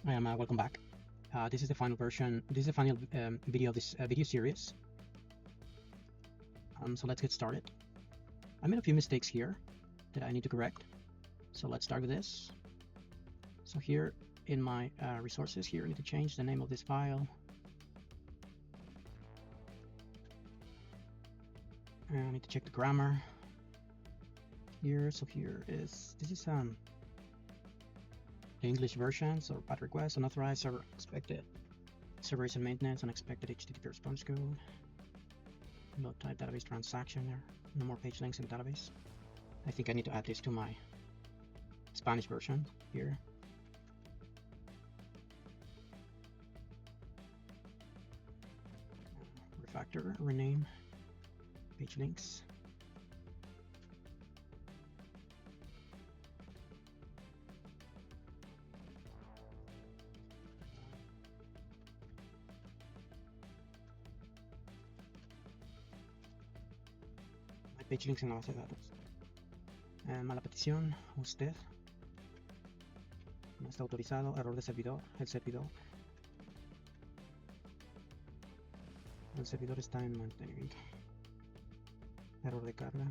Welcome back. This is the final version. This is the final video of this video series. So let's get started. I made a few mistakes here that I need to correct. So let's start with this. So here in my resources, here I need to change the name of this file. And I need to check the grammar here. So here is this is the English version. So bad request, unauthorized server expected, server recent maintenance, unexpected HTTP response code, load type database transaction. There, no more page links in the database. I think I need to add this to my Spanish version here. Refactor, rename, page links. Page links en la base de datos. Mala petición, usted no está autorizado, error de servidor, el servidor está en mantenimiento, error de carga,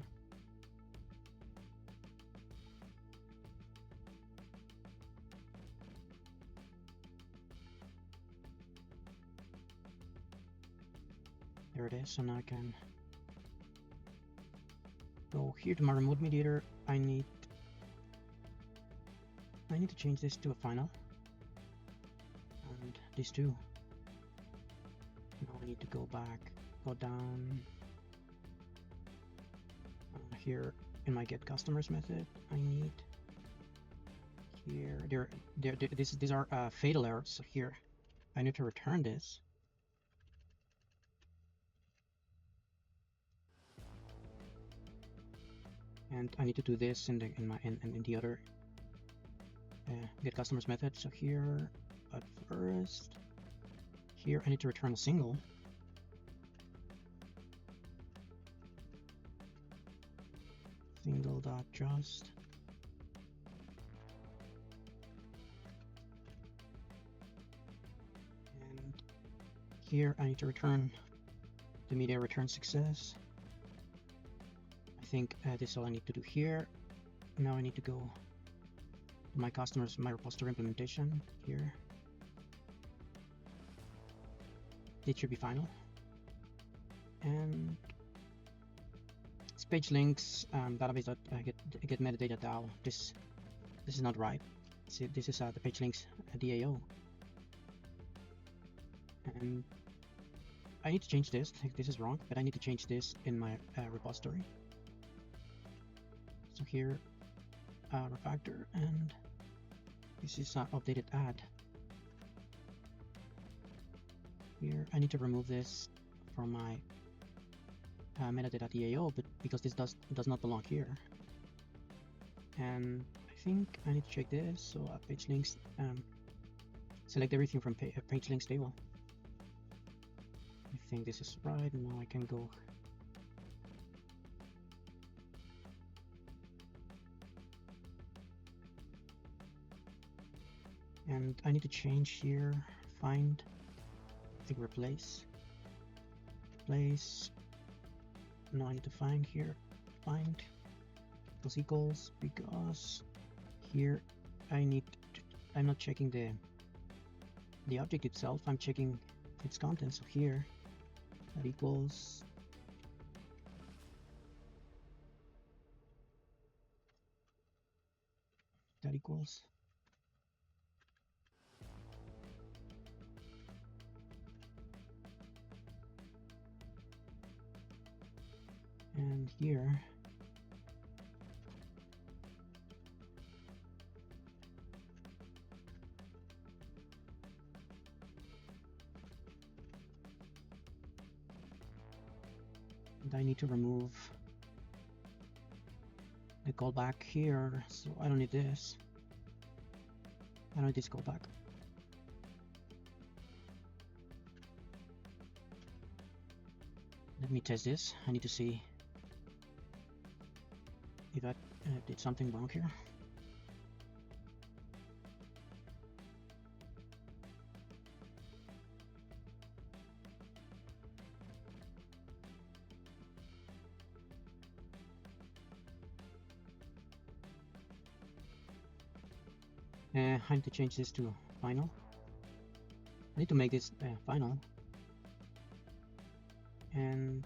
there it is. So now I can go here to my remote mediator. I need to change this to a final, and these two. Now I need to go back, go down here in my get customers method. I need here these are fatal errors. So here I need to return this. And I need to do this in the other get customers method. So here, but first, here I need to return a single. Single.just. And here I need to return the media return success. I think this is all I need to do here. Now I need to go to my customers, my repository implementation here. It should be final. And it's page links, database get metadata DAO. This is not right. See, this is the page links DAO. And I need to change this. I think this is wrong, but I need to change this in my repository. So here, refactor, and this is updated add. Here, I need to remove this from my metadata DAO, but because this does not belong here. And I think I need to check this. So page links, select everything from page links table. I think this is right. Now I can go. And I need to change here, find, I think replace, no, I need to find here, find those equals, because here I'm not checking the object itself, I'm checking its content. So here, that equals, and here and I need to remove the callback here, so I don't need this. I don't need this callback. Let me test this. I need to see if I did something wrong here. I need to change this to final. I need to make this final. And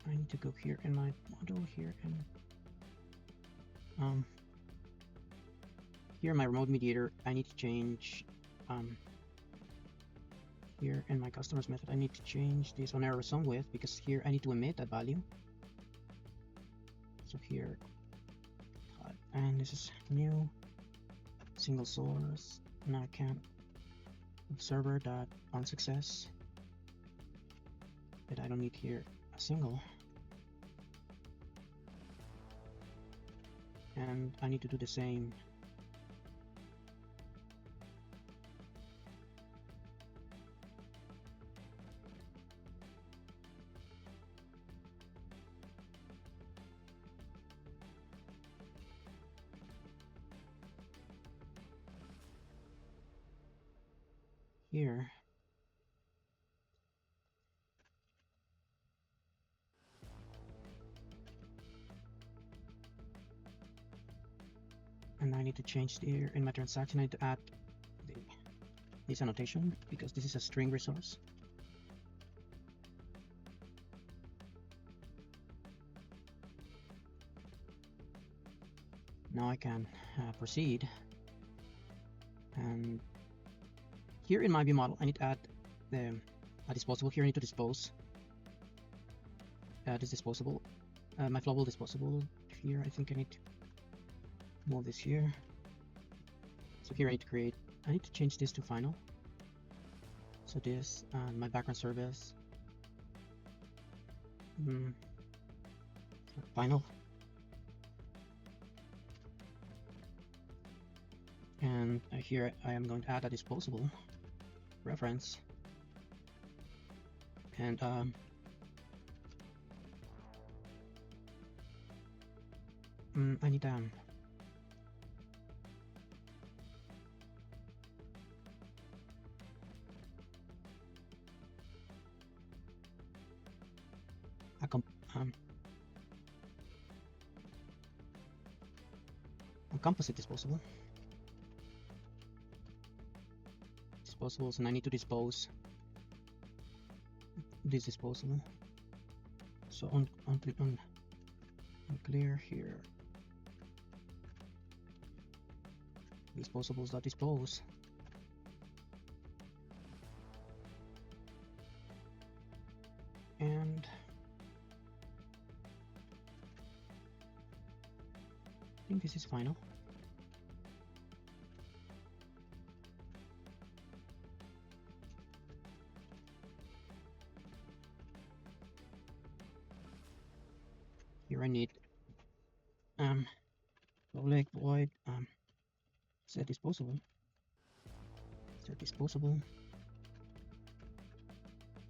I need to go here in my model here and here in my remote mediator I need to change here in my customers method I need to change this on error sum width because here I need to emit that value. So here and this is new single source. Now I can server dot on success, but I don't need here a single, and I need to do the same here. And I need to change here in my transaction. I need to add this annotation because this is a string resource. Now I can proceed, and here in my view model I need to add a disposable. Here I need to dispose this disposable, my flowable disposable. Here I think I need to move this here. So here I need to change this to final. So this and my background service final. And here I am going to add a disposable reference, and I need a composite disposable. Disposables, and I need to dispose this disposable. So on clear here, disposables that dispose. And I think this is final. Here I need public void set disposable. Set disposable.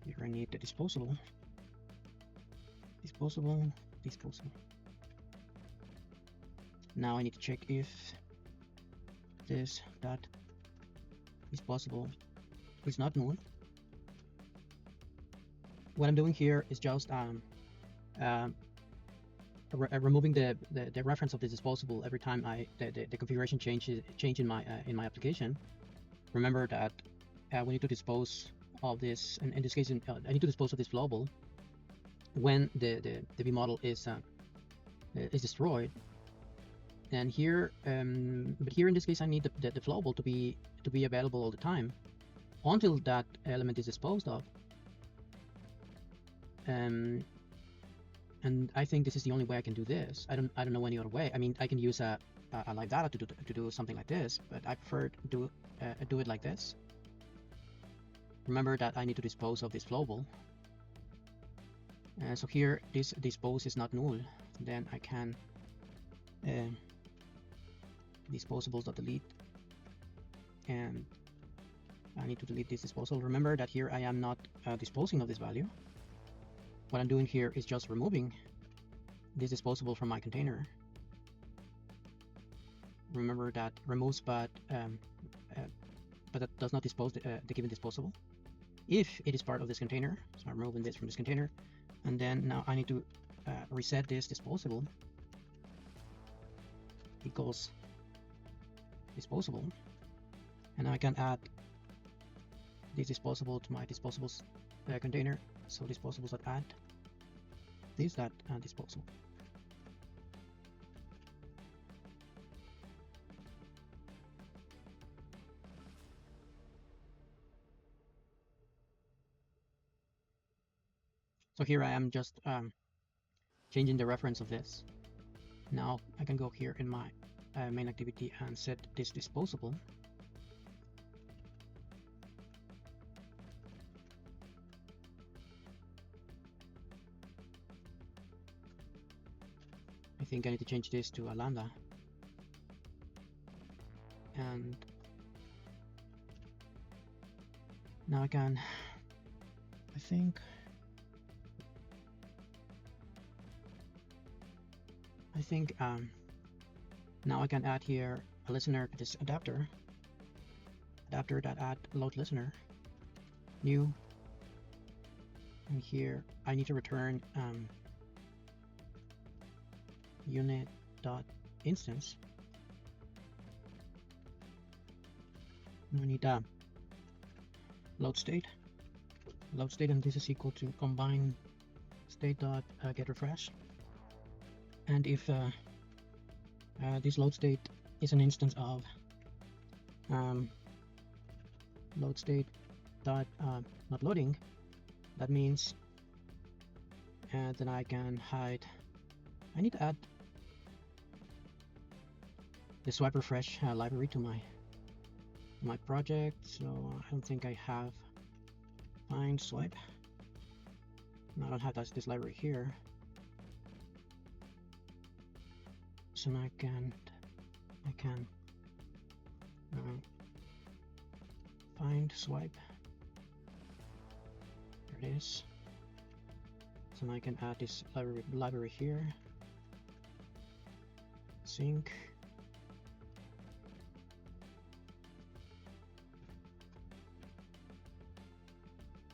Here I need the disposable. Disposable. Disposable. Now I need to check if this dot disposable is not null. What I'm doing here is just removing the reference of the disposable every time the configuration change in my application. Remember that we need to dispose of this, and in this case I need to dispose of this flowable when the V model is destroyed. And here but here in this case I need the flowable to be available all the time until that element is disposed of. And I think this is the only way I can do this. I don't know any other way. I mean, I can use a live data to do something like this, but I prefer to do it like this. Remember that I need to dispose of this flowable. So here this dispose is not null. Then I can disposables.delete, and I need to delete this disposable. Remember that here I am not disposing of this value. What I'm doing here is just removing this disposable from my container. Remember that removes but that does not dispose the given disposable if it is part of this container. So I'm removing this from this container, and then now I need to reset this disposable equals disposable, and I can add this disposable to my disposables container. So disposables.add this that disposable. So here I am just changing the reference of this. Now I can go here in my main activity and set this disposable. I think I need to change this to a lambda. And now I can, I think now I can add here a listener to this adapter that add load listener new, and here I need to return unit.instance. We need load state, and this is equal to combine state dot get refresh. And if this load state is an instance of load state dot not loading, that means then I can hide. I need to add the swipe refresh library to my project, so I don't think I have find swipe. No, I don't have this library here. So now I can find swipe. There it is. So now I can add this library here. Sync.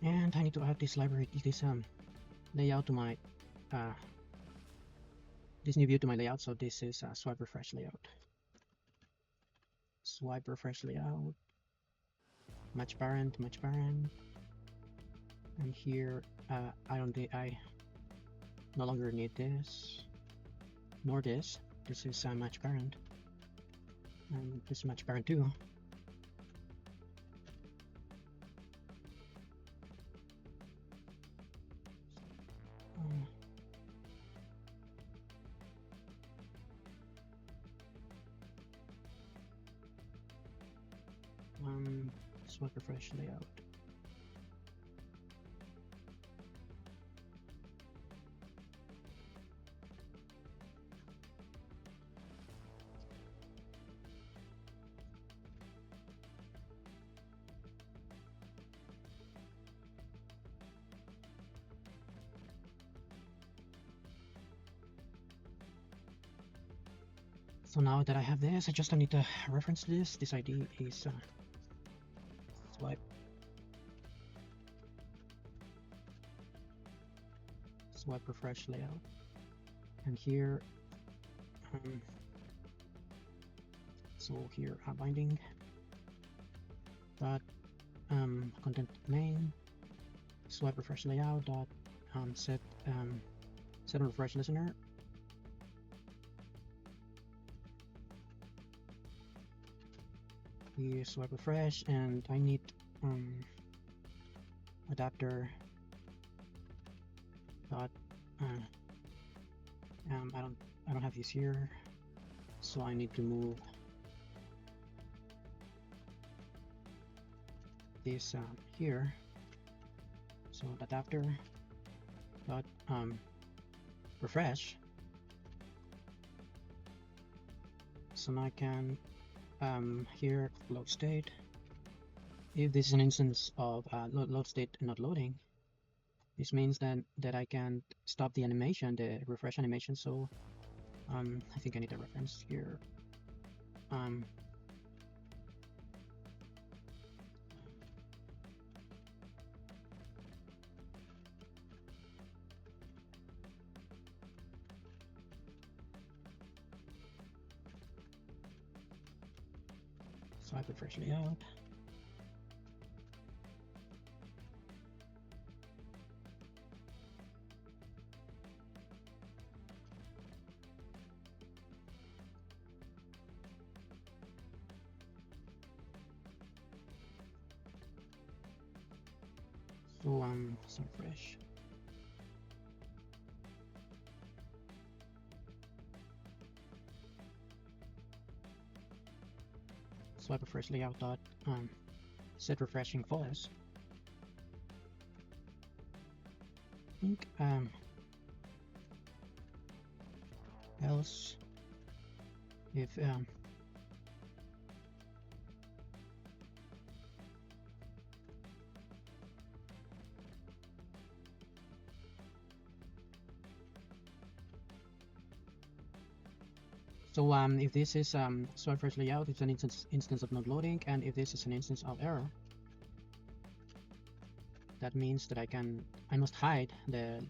And I need to add this library, this layout to my this new view to my layout. So this is a swipe refresh layout. Swipe refresh layout. Match parent. And here I no longer need this nor this. This is match parent, and this is match parent too. Swipe refresh layout. So now that I have this, I just need to reference this. This ID is swipe refresh layout, and here so here binding dot content name swipe refresh layout dot set refresh listener. Here swipe refresh, and I need adapter dot I don't have these here, so I need to move this here. So adapter dot refresh. So now I can here load state. If this is an instance of load state not loading, this means then that I can stop the animation, the refresh animation. So I think I need a reference here. Swipe refresh layout. So some fresh. Swipe refresh layout dot set refreshing false. I think else if so if this is swipe refresh layout, it's an instance of not loading, and if this is an instance of error, that means that I must hide the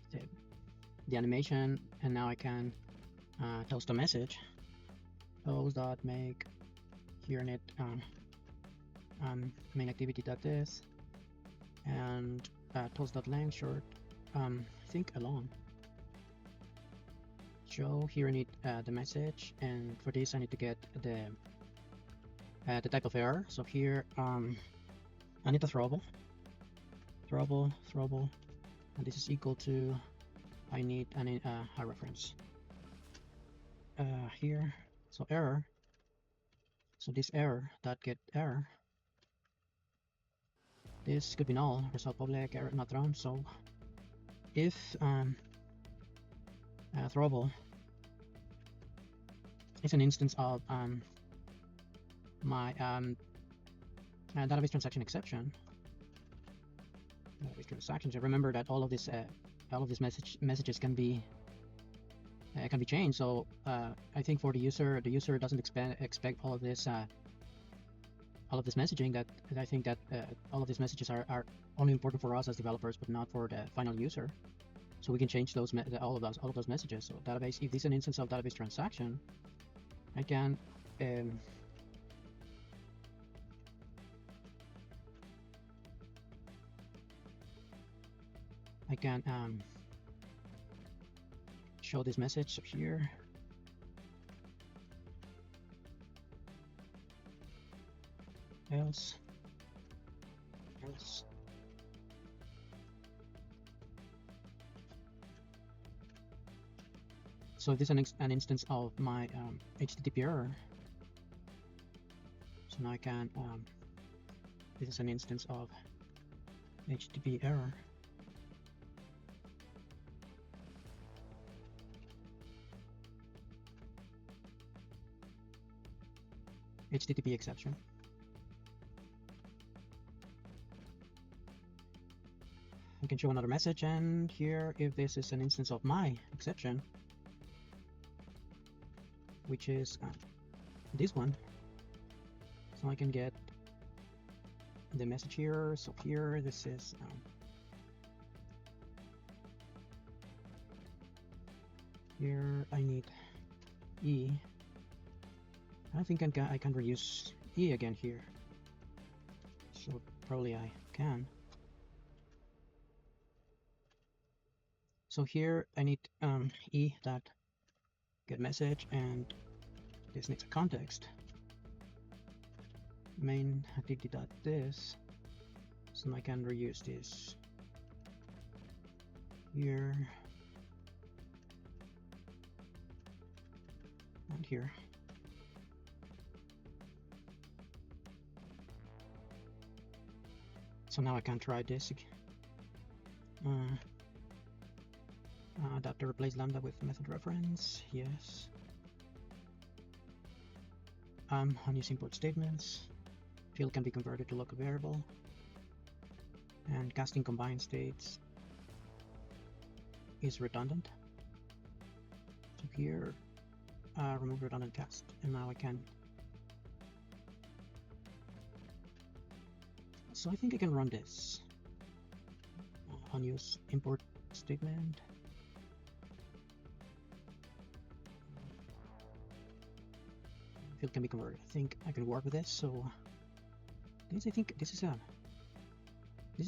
animation, and now I can toast a message. Toast.make here init main activity this and toast.length short I think along. Show here I need the message, and for this I need to get the type of error. So here I need a throwable, and this is equal to I need a reference here. So error. So this error dot get error. This could be null, result public, error not thrown. So if throwable is an instance of my database transaction exception. Database transactions. Remember that all of these messages can be changed. So I think for the user doesn't expect all of this messaging. That I think that all of these messages are only important for us as developers, but not for the final user. So we can change those all of those messages. So database, if this is an instance of database transaction, I can show this message here. Else. So this is an instance of my HTTP error. So now I can this is an instance of HTTP error. HTTP exception. I can show another message, and here if this is an instance of my exception, which is this one, so I can get the message here. So here this is here I need E. I think I can reuse E again here, so probably I can. So here I need E dot get message, and this needs a context. Main activity dot this, so I can reuse this here and here. So now I can try this. Adapter replace lambda with method reference. Yes. Unused import statements. Field can be converted to local variable. And casting combined states is redundant. So here, remove redundant cast, and now I can. So I think I can run this. Unused import statement. Field can be converted. I think I can work with this. So This, I think this is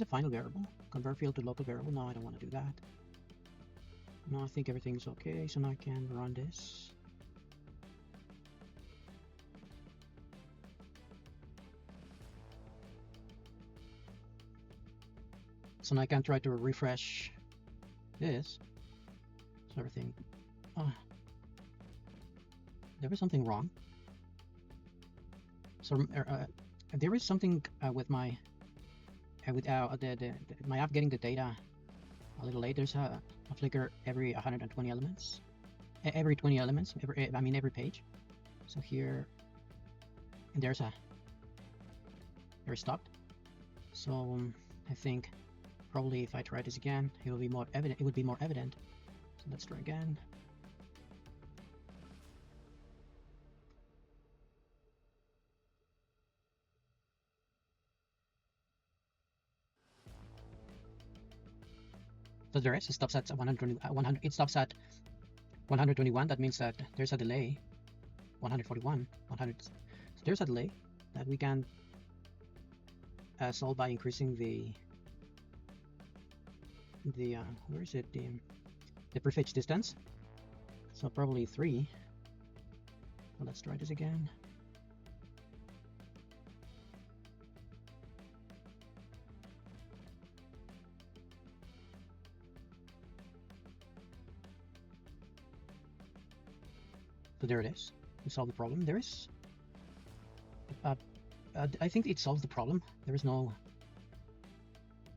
a final variable. Convert field to local variable. No, I don't want to do that. No, I think everything's okay, so now I can run this. So now I can try to refresh this. So everything. There is something wrong. So there is something with my my app getting the data a little late. There's a flicker every 120 elements, every 20 elements, every page. So here, and there's stopped. So I think probably if I try this again, it will be more evident. It would be more evident. So let's try again. So the rest stops at 120. It stops at 121. That means that there's a delay. 141, 100. So there's a delay that we can solve by increasing the where is it, the prefetch distance. So probably 3. So let's try this again. So there it is. We solved the problem. There is I think it solves the problem. There is no,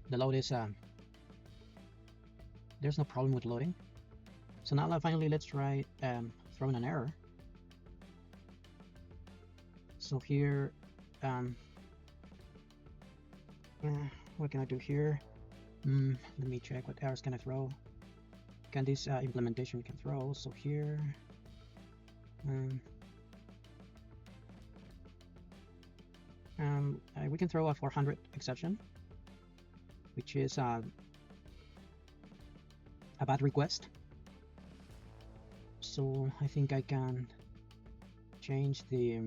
the load is there's no problem with loading. So now finally let's try throwing an error. So here what can I do here? Let me check what errors can I throw. Can this implementation can throw? So here we can throw a 400 exception, which is a bad request. So I think I can change the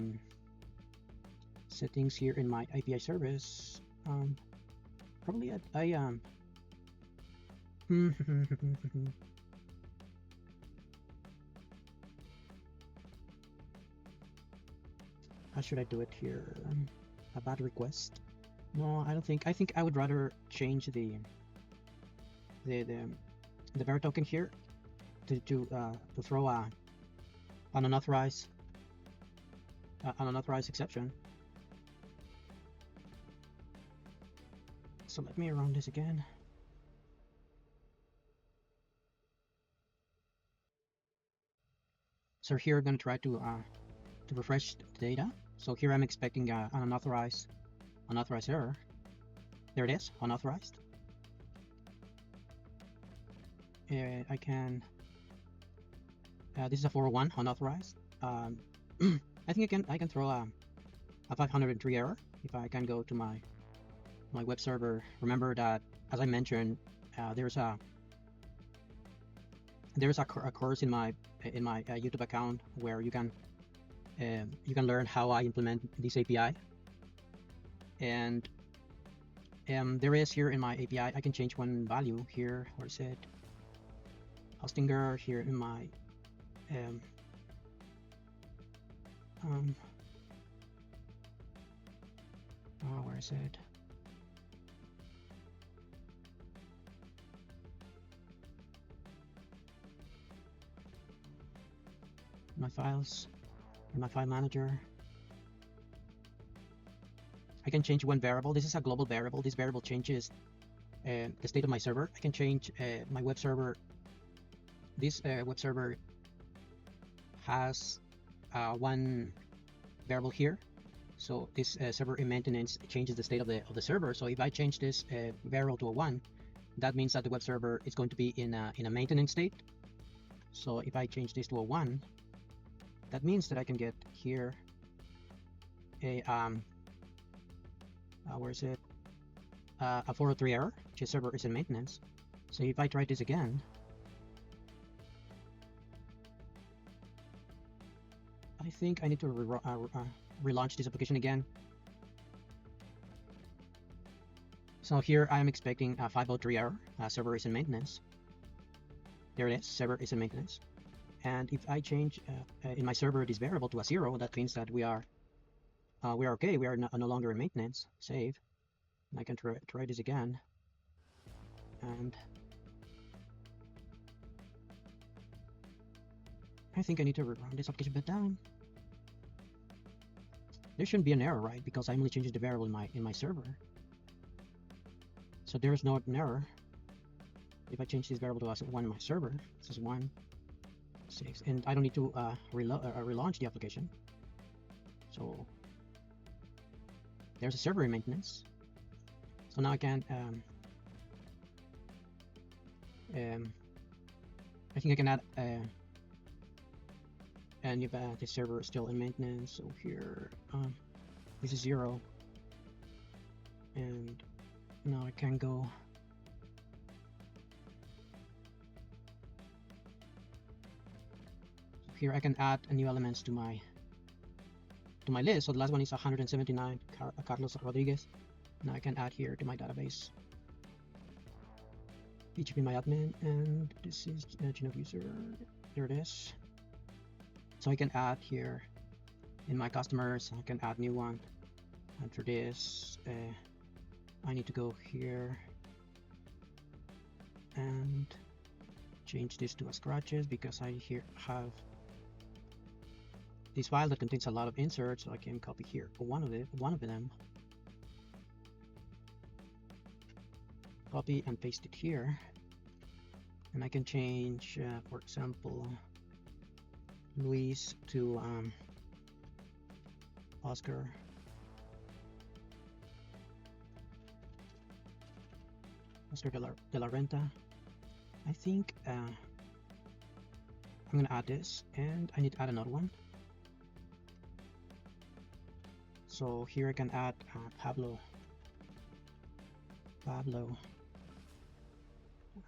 settings here in my API service. Probably how should I do it here? A bad request? No, I don't think. I think I would rather change the var token here to throw an unauthorized exception. So let me run this again. So here I'm going to try to refresh the data. So here I'm expecting an unauthorized error. There it is, unauthorized. I can. This is a 401 unauthorized. I think I can throw a 503 error if I can go to my web server. Remember that, as I mentioned, there's a course in my YouTube account where you can learn how I implement this API, and there is here in my API I can change one value here. Where is it? Hostinger here in my where is it? My files, in my file manager. I can change one variable. This is a global variable. This variable changes the state of my server. I can change my web server. This web server has one variable here. So this server in maintenance changes the state of the server. So if I change this variable to a 1, that means that the web server is going to be in a maintenance state. So if I change this to a 1, that means that I can get here a where is it? A 403 error, which is server is in maintenance. So if I try this again, I think I need to relaunch this application again. So here I'm expecting a 503 error. Server is in maintenance. There it is, server is in maintenance. And if I change in my server this variable to a 0, that means that we are okay. We are no longer in maintenance. Save. And I can try this again. And I think I need to run this application bit down. There shouldn't be an error, right? Because I'm only changing the variable in my server. So there is no an error. If I change this variable to 1 in my server, this is 1, 6, and I don't need to relaunch the application. So there's a server in maintenance. So now I can I think I can add and if the server is still in maintenance, so here this is 0, and now I can go here. I can add new elements to my list. So the last one is 179 Carlos Rodriguez. Now I can add here to my database PHPMyAdmin, and this is Genome user. There it is. So I can add here in my customers. I can add new one, and for this I need to go here and change this to a scratches, because I here have this file that contains a lot of inserts, so I can copy here one of them, copy and paste it here, and I can change for example Luis to Oscar, Oscar de la Renta. I think I'm gonna add this, and I need to add another one. So here I can add Pablo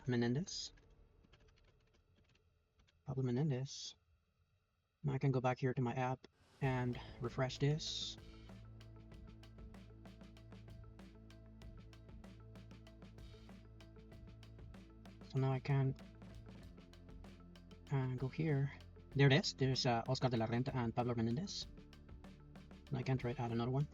Menendez. Now I can go back here to my app and refresh this. So now I can go here. There it is. There's Oscar de la Renta and Pablo Menendez. And I can try to add another one.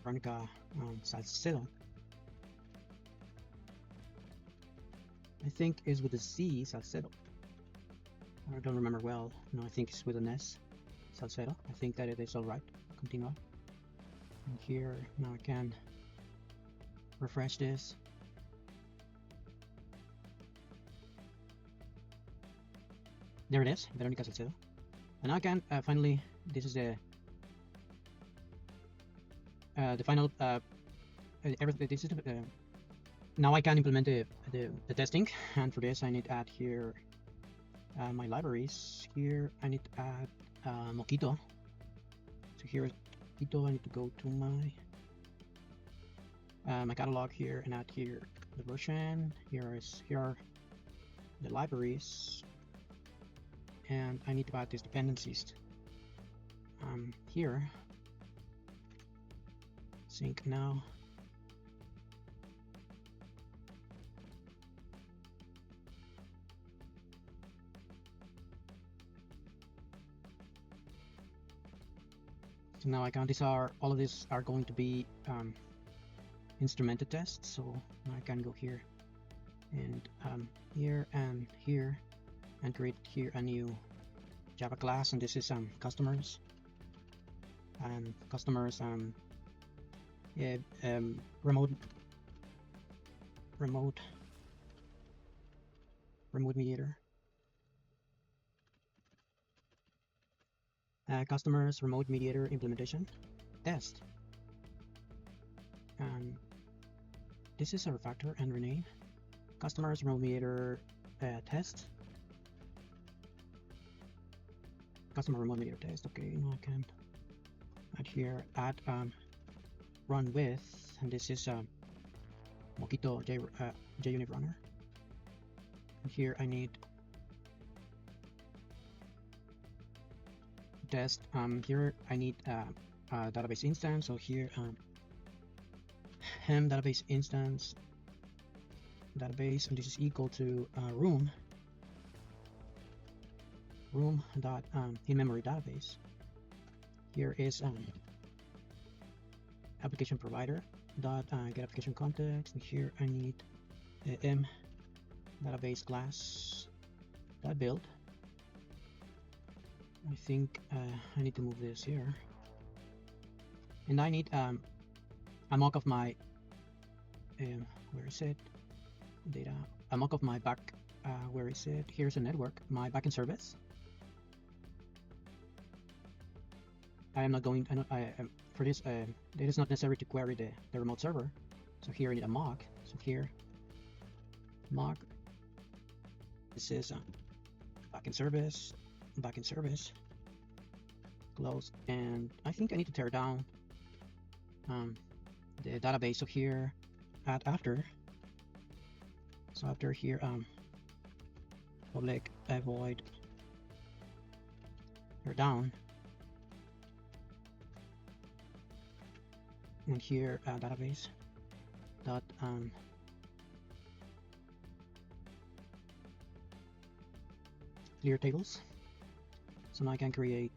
Veronica Salcedo. I think is with a C, Salcedo. I don't remember well. No, I think it's with an S, Salcedo. I think that it is alright. Continue. And here, now I can refresh this. There it is, Veronica Salcedo. And now I can finally, this is the final, everything. This is the, now I can implement the testing, and for this I need to add here my libraries. Here I need to add Mockito. So here is Mockito. I need to go to my my catalog here and add here the version. Here are the libraries, and I need to add these dependencies here. Sync now. So now I can, all of these are going to be instrumented tests. So now I can go here and here and create here a new Java class, and this is customers remote mediator. Customers remote mediator implementation test. This is a refactor and rename. Customers remote mediator test. Customer remote mediator test. Okay, now I can add here run with, and this is Mockito JUnit runner. And here I need test. Here I need a database instance. So here hem database instance database, and this is equal to room dot in-memory database. Here is application provider dot get application context, and here I need m database class dot build. I think I need to move this here, and I need a mock of my where is it, data, a mock of my back, where is it, here's a network, my backend service. I am not going, for this, it is not necessary to query the remote server. So here I need a mock. So here, mock, this is backend service, close, and I think I need to tear down the database. So here, add after. So after here, public void tear down. And here database dot clear tables. So now I can create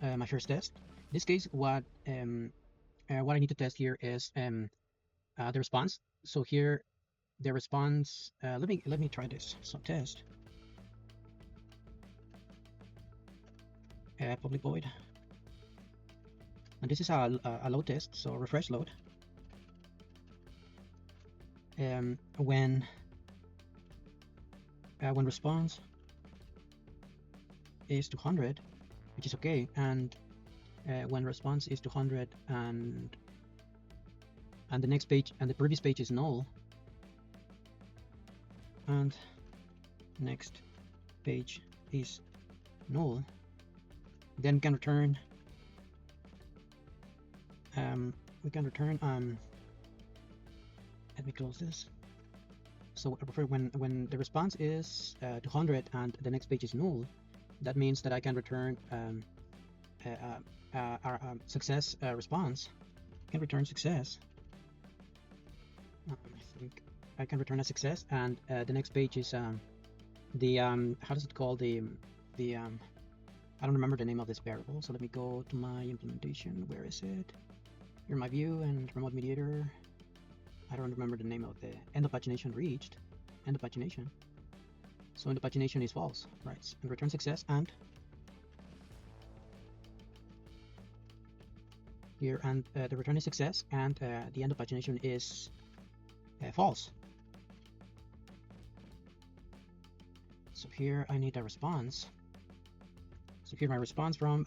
my first test. In this case, what I need to test here is the response. So here the response, let me try this. So test public void. And this is a load test, so refresh load. When response is 200, which is okay, and when response is 200 and the next page and the previous page is null, and next page is null, then we can return let me close this. So I prefer when the response is 200 and the next page is null, that means that I can return our success response. I can return success. I think I can return a success, and the next page is the how does it call, the I don't remember the name of this variable. So let me go to my implementation. Where is it? Here, my view and remote mediator. I don't remember the name of the end of pagination reached. End of pagination. So end of pagination is false, right? And return success, and here, and the return is success, and the end of pagination is false. So here I need a response. So here my response from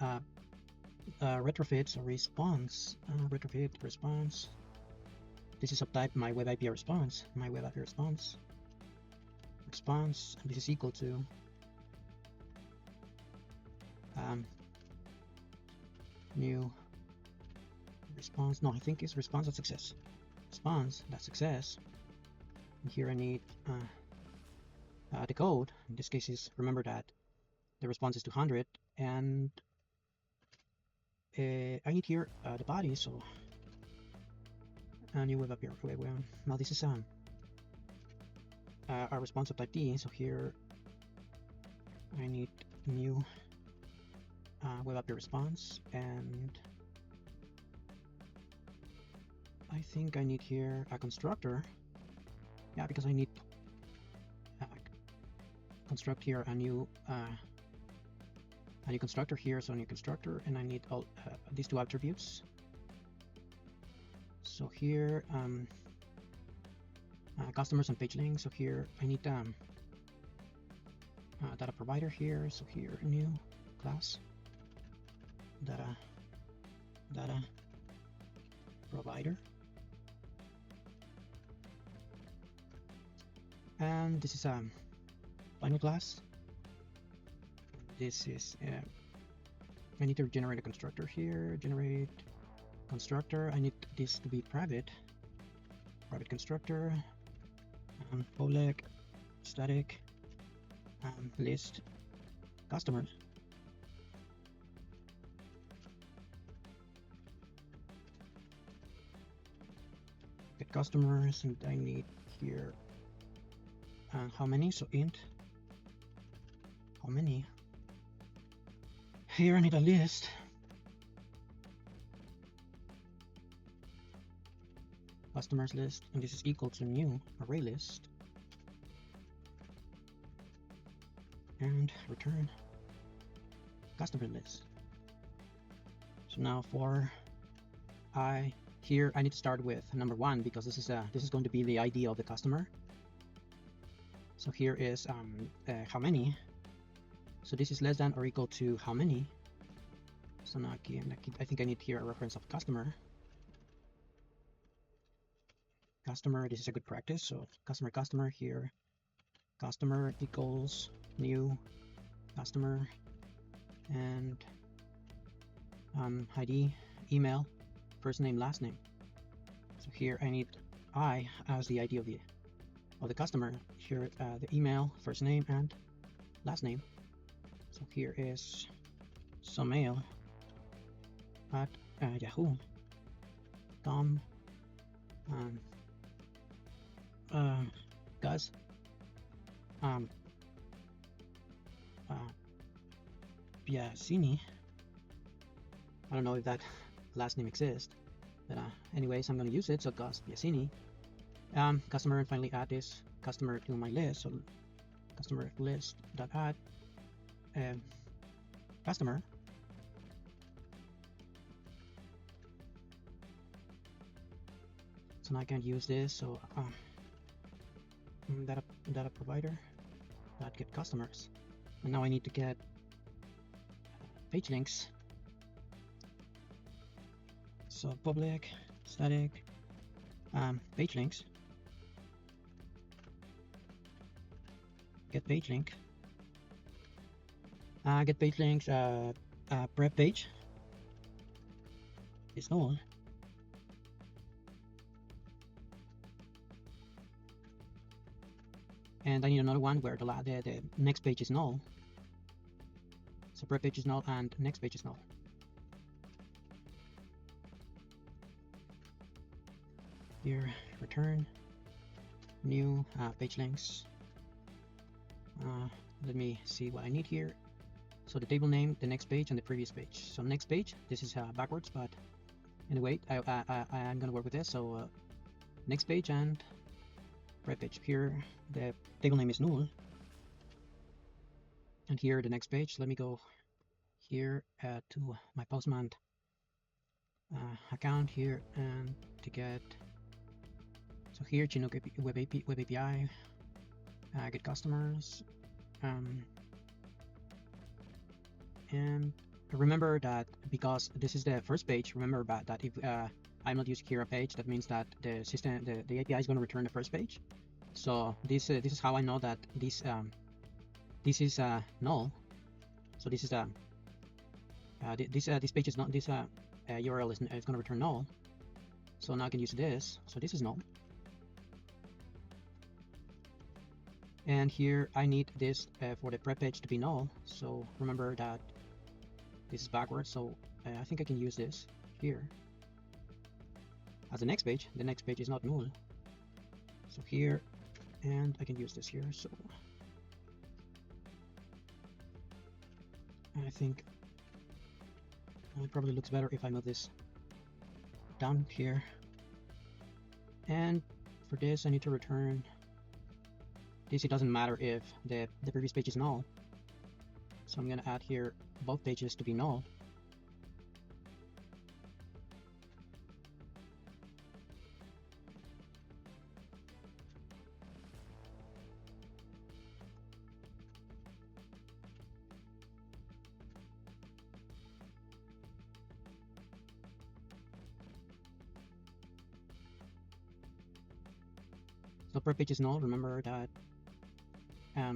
retrofit, so response, retrofit response. This is of type my web API response, response, and this is equal to new response. No, I think it's response dot success. Response dot success. And here I need the code. In this case, is remember that the response is 200, and I need here the body. So new web API. Now this is our response of type D. So here I need new web API response, and I think I need here a constructor. Yeah, because I need construct here a new constructor here. So new constructor, and I need all these two attributes. So here customers and page links. So here I need data provider here. So here new class data provider, and this is final class. This is I need to generate a constructor here. Generate constructor. I need this to be private constructor, public static list customers. customers, and I need here how many, so int how many. Here I need a list. Customers list, and this is equal to new array list, and return customer list. So now for here I need to start with number 1 because this is going to be the ID of the customer. So here is how many. So this is less than or equal to how many. So now I think I need here a reference of customer. Customer, this is a good practice. So customer here, customer equals new customer, and ID, email, first name, last name. So here I need I as the ID of the customer. Here the email, first name, and last name. So here is Somail at yahoo.com. Gus Biasini. I don't know if that last name exists, but anyways, I'm going to use it. So Gus Biasini, customer, and finally add this customer to my list. So customer list dot add customer. So now I can use this. So data provider dot get customers, and now I need to get page links. So public static page links, get page link, get page links, prep page is null. And I need another one where the next page is null. So prep page is null and next page is null. Here, return new page links. Let me see what I need here. So the table name, the next page, and the previous page. So next page, this is backwards, but anyway, I'm gonna work with this. So next page and prep page. Here the table name is null, and here the next page. Let me go here to my Postman account here, and to get, so here Chinook web API, get customers, and remember that because this is the first page, remember that if I'm not using here a page, that means that the system, the API is going to return the first page. So this is how I know that this is null. So this is this page is not, this URL is going to return null. So now I can use this. So this is null. And here I need this for the prep page to be null. So remember that this is backwards. So I think I can use this here as the next page. The next page is not null. So here, and I can use this here. So I think it probably looks better if I move this down here. And for this, I need to return this. It doesn't matter if the previous page is null. So I'm going to add here both pages to be null. So prep page is null. Remember that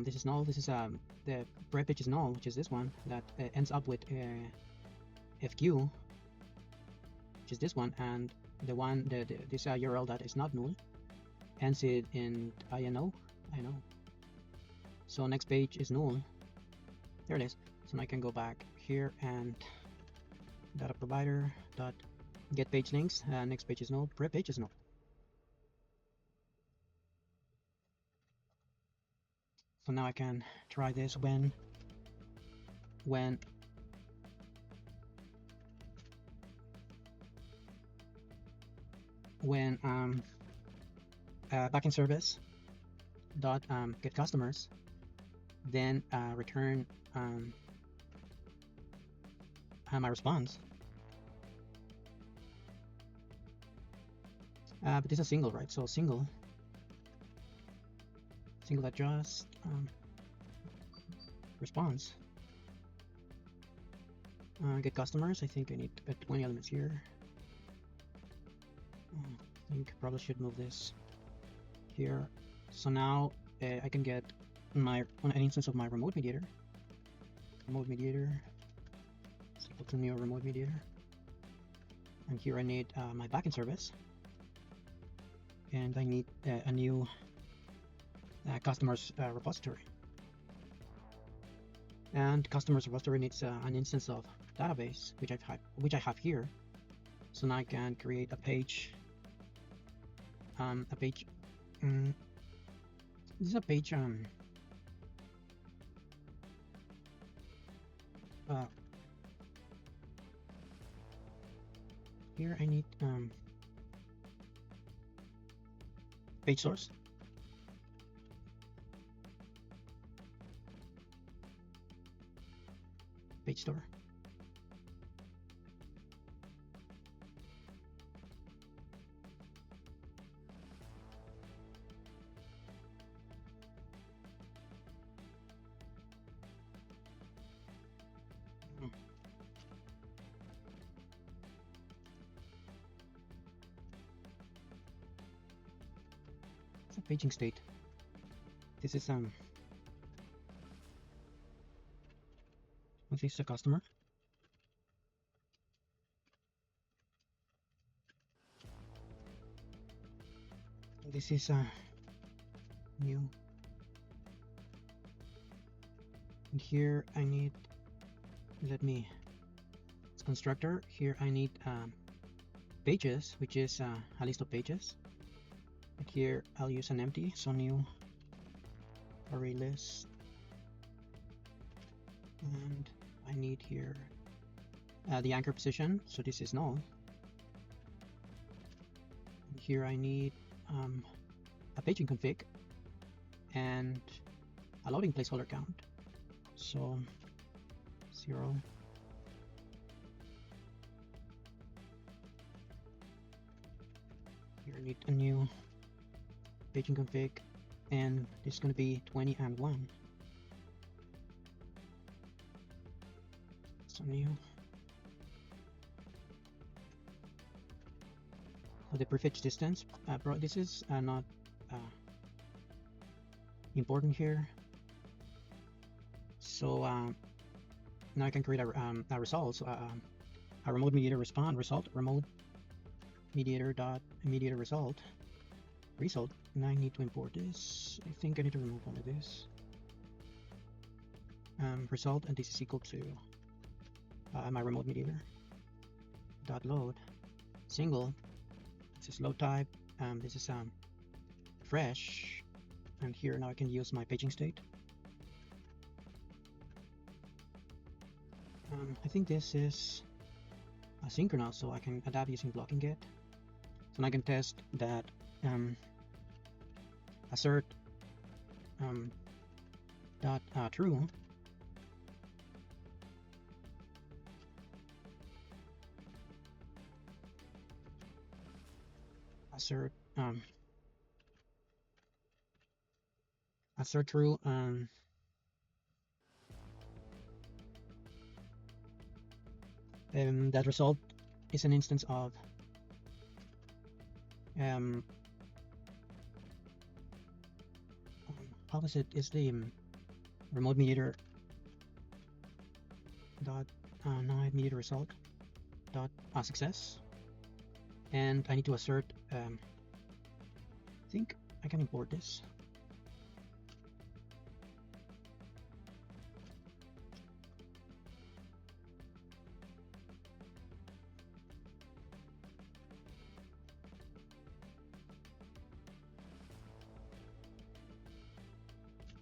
this is null. This is the prep page is null, which is this one that ends up with FQ, which is this one, and the one this URL that is not null ends it in INO. So next page is null. There it is. So now I can go back here and data provider dot get page links. Next page is null. Prep page is null. So now I can try this when backend service dot get customers, then return my response. But this is single, right? So single adjust response. Get customers. I think I need 20 elements here. I think probably should move this here. So now I can get an instance of my remote mediator. Remote mediator. Let's equal to new remote mediator. And here I need my backend service. And I need a new customers repository. And customers repository needs an instance of database, which I have here. So now I can create a page. This is a page. Here I need page source. Page store. It's a paging state. This is this is a customer. This is a new. And here I need, it's constructor. Here I need pages, which is a list of pages. And here I'll use an empty, so new array list. And I need here the anchor position, so this is null. And here I need a paging config and a loading placeholder count. So 0. Here I need a new paging config, and this is going to be 20 and 1. So new. So the prefetch distance, this is not important here. So now I can create a result. So a remote mediator result, remote mediator dot mediator result. And I need to import this. I think I need to remove one of this. Result, and this is equal to my remote mediator dot load single. This is load type. This is fresh, and here now I can use my paging state. I think this is asynchronous, so I can adapt using blocking get. So now I can test that assert dot true assert true that result is an instance of how is it? Is the remote mediator dot now I have mediator result dot success, and I need to assert. I think I can import this.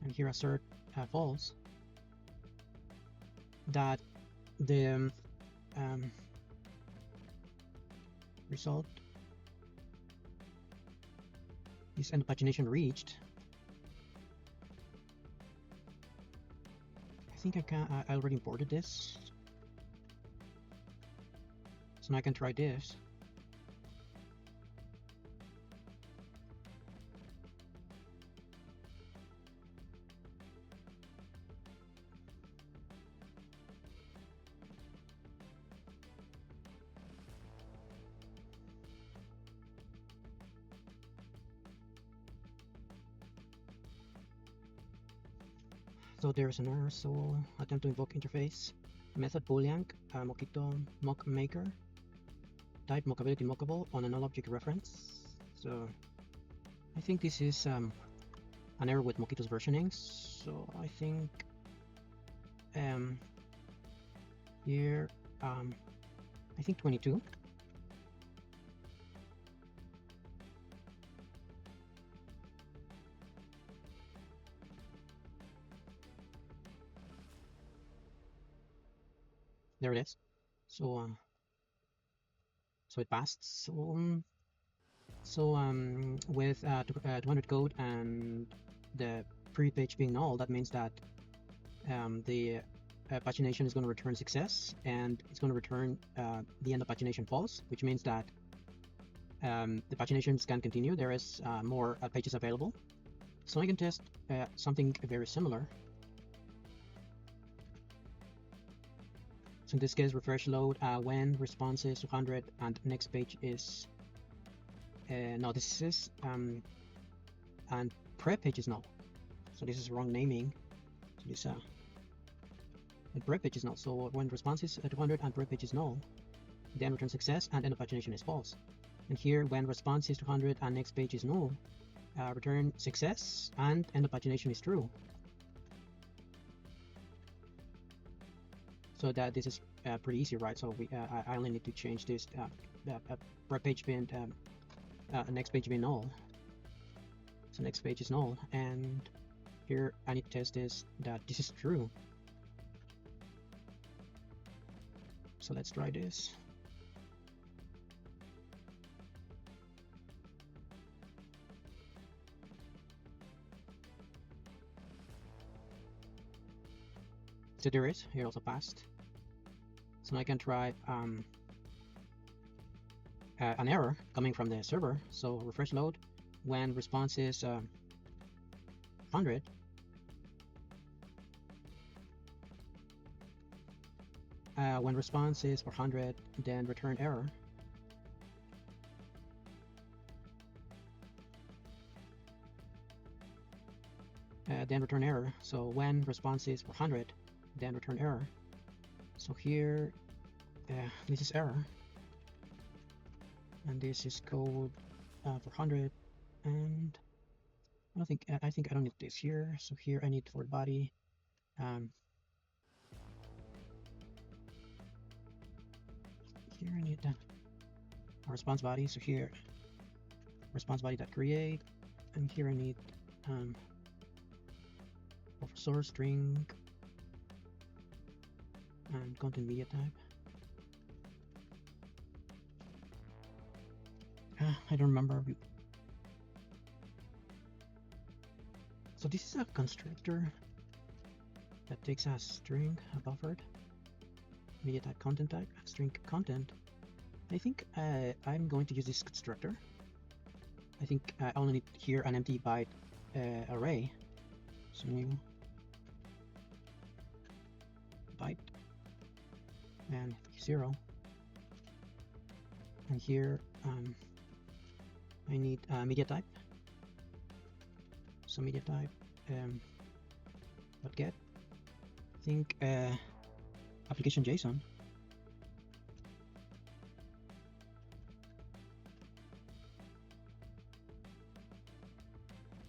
and here assert false, that the result is end pagination reached. I think I already imported this, so now I can try this. So there's an error, so attempt to invoke interface. Method boolean, Mockito mock maker. Type mockability mockable on a null object reference. So I think this is an error with Mockito's versioning. So I think here I think 22. There it is. So so it passed. So with 200 code and the pre-page being null, that means that the pagination is going to return success, and it's going to return the end of pagination false, which means that the paginations can continue. There is more pages available. So I can test something very similar. So in this case, refresh load when response is 200 and next page is no, this is and prep page is null. So this is wrong naming. So this the prep page is null. So when response is 200 and prep page is null, then return success and end of pagination is false. And here, when response is 200 and next page is null, return success and end of pagination is true. So that this is pretty easy, right? So I only need to change this prep page being next page being null. So next page is null, and here I need to test this that this is true. So let's try this. So there is, here also passed. So now I can try an error coming from the server. So refresh load when response is 100. When response is 400, then return error. Then return error. So when response is 400, then return error. So here this is error, and this is code 400, and I think I don't need this here. So here I need for body here I need a response body. So here response body dot create, and here I need source string and content media type. I don't remember. So this is a constructor that takes a string, a buffered media type, content type, string content. I think I'm going to use this constructor. I think I only need here an empty byte array. So new byte and 0, and here I need media type. So media type get, I think application JSON.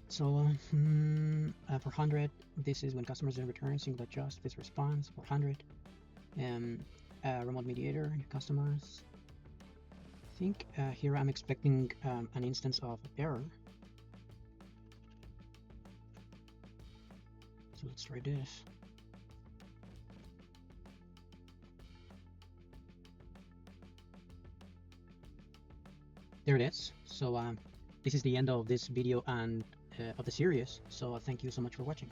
So for 100, this is when customers in return single adjust this response. For 100, remote mediator customers. I think here I'm expecting an instance of error. Let's try this. There it is. So this is the end of this video and of the series. So thank you so much for watching.